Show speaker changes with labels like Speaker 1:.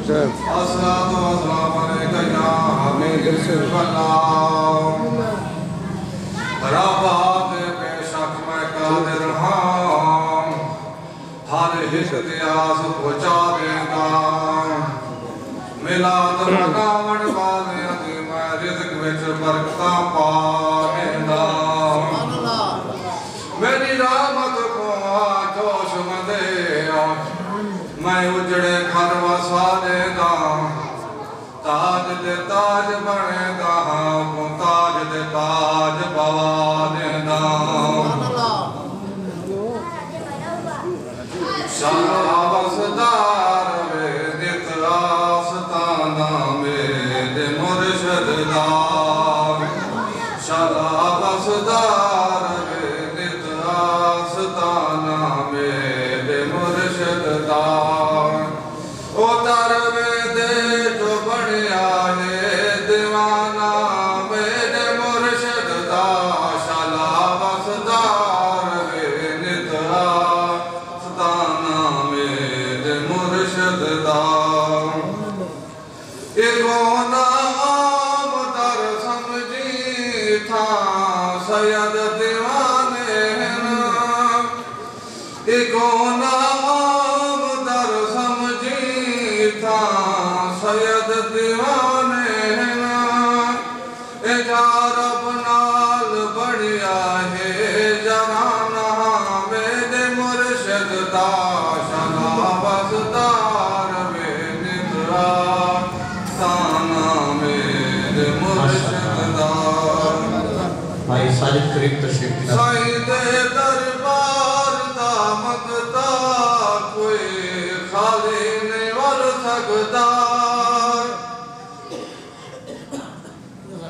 Speaker 1: अस्सलातु वस्सलामु अलैका या हबीबी सलाम रब्बा के बेशक मैं कादिर हां हर इख्तियास पहुंचा देगा मिलाद मनावण वाले दी मैं रिज़्क विच बरकतां पा देंदा मेरी रहमत को जोश मंदे मैं उजड़े घर वसा देगा ताज दे ताज बनेगा ताज दे ताज पवा देगा शाहबसदार वे नित आस्ताना मेरे मुर्शिद दा शाहबसदार वे नित आस्ताना मेरे मुर्शिद दा ओ तरवे दे जो बढ़िया है दीवाना मेरे मुर्शिद दा शाहबसदार वे नित आस्ताना मेरे मुर्शिद दा इको नाम दर समझी था सैयद दीवाने इको नाम दर समझी था सैयद दीवाने रब नाल बढ़िया है जनाना मेरे मुर्शिद दा शाहबसदार वे नितरा ताना मेरे मुर्शिद दा
Speaker 2: भाई साजिद करीम तशरीफ
Speaker 1: साईदे दरबार दा मगदा कोई खाली नहीं वर सकदा